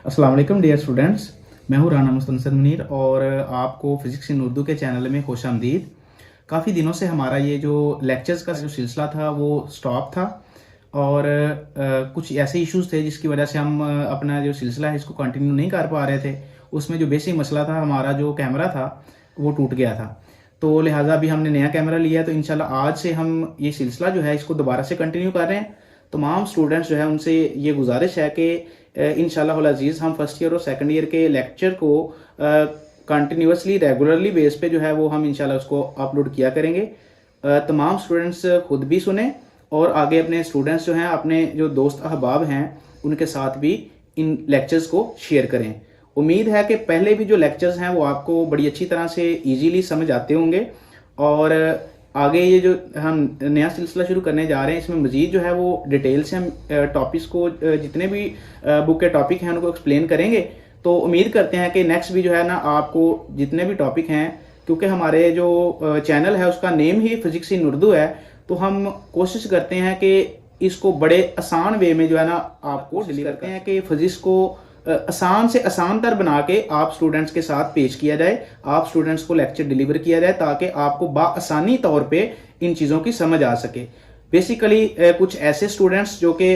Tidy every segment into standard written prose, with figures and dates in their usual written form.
अस्सलाम वालेकुम dear students, मैं हूँ राना मुस्तनसर मुनीर और आपको फ़िज़िक्स इन उर्दू के चैनल में खुशामदीद। काफ़ी दिनों से हमारा ये जो लेक्चर्स का जो सिलसिला था वो स्टॉप था और कुछ ऐसे इश्यूज़ थे जिसकी वजह से हम अपना जो सिलसिला है इसको कंटिन्यू नहीं कर पा रहे थे। उसमें जो बेसिक मसला था, हमारा जो कैमरा था वो टूट गया था, तो लिहाजा अभी हमने नया कैमरा लिया है। तो इंशाल्लाह आज से हम ये सिलसिला जो है इसको दोबारा से कंटिन्यू कर रहे हैं। तमाम स्टूडेंट्स जो है उनसे ये गुजारिश है कि इंशाल्लाह अज़ीज़ हम फर्स्ट ईयर और सेकंड ईयर के लेक्चर को कंटिन्यूसली रेगुलरली बेस पे जो है वो हम इंशाल्लाह उसको अपलोड किया करेंगे। तमाम स्टूडेंट्स खुद भी सुने और आगे अपने स्टूडेंट्स जो हैं, अपने जो दोस्त अहबाब हैं उनके साथ भी इन लेक्चर्स को शेयर करें। उम्मीद है कि पहले भी जो लेक्चर्स हैं वो आपको बड़ी अच्छी तरह से ईजीली समझ आते होंगे और आगे ये जो हम नया सिलसिला शुरू करने जा रहे हैं इसमें मज़ीद जो है वो डिटेल से हम टॉपिक्स को, जितने भी बुक के टॉपिक हैं उनको एक्सप्लेन करेंगे। तो उम्मीद करते हैं कि नेक्स्ट भी जो है ना आपको जितने भी टॉपिक हैं, क्योंकि हमारे जो चैनल है उसका name he physics in Urdu है, तो हम कोशिश करते हैं कि इसको बड़े आसान वे में जो है ना आपको डिलीवर करते हैं कि फिजिक्स को आसान से आसान तर बना के आप स्टूडेंट्स के साथ पेश किया जाए, आप स्टूडेंट्स को लेक्चर डिलीवर किया जाए ताकि आपको बाआसानी तौर पे इन चीज़ों की समझ आ सके। बेसिकली कुछ ऐसे स्टूडेंट्स जो कि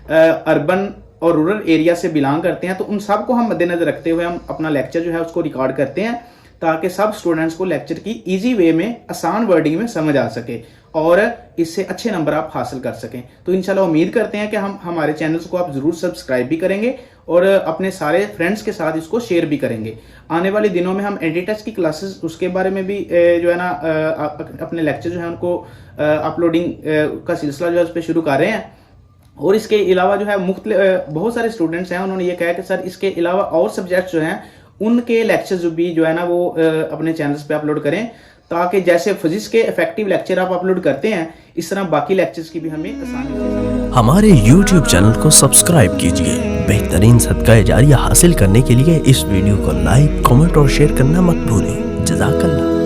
अर्बन और रूरल एरिया से बिलोंग करते हैं, तो उन सब को हम मद्देनजर रखते हुए हम अपना लेक्चर जो है उसको रिकॉर्ड करते हैं ताकि सब स्टूडेंट्स को लेक्चर की ईजी वे में, आसान वर्डिंग में समझ आ सके और इससे अच्छे नंबर आप हासिल कर सकें। तो इंशाल्लाह उम्मीद करते हैं कि हम हमारे चैनल्स को आप ज़रूर सब्सक्राइब भी करेंगे और अपने सारे फ्रेंड्स के साथ इसको शेयर भी करेंगे। आने वाले दिनों में हम एडिटच की क्लासेस उसके बारे में भी जो है ना अपने लेक्चर जो है उनको अपलोडिंग का सिलसिला जो है उस पर शुरू कर रहे हैं। और इसके अलावा जो है बहुत सारे स्टूडेंट्स हैं, उन्होंने ये कहा कि सर इसके अलावा और सब्जेक्ट्स जो हैं उनके लेक्चर्स भी जो है ना वो अपने चैनल्स पे अपलोड करें, ताकि जैसे फिजिक्स के इफेक्टिव लेक्चर आप अपलोड करते हैं इस तरह बाकी लेक्चर्स की भी हमें आसानी से। हमारे YouTube चैनल को सब्सक्राइब कीजिए। बेहतरीन सदका जारिया हासिल करने के लिए इस वीडियो को लाइक, कमेंट और शेयर करना मत भूलें। जज़ाकल्लाह।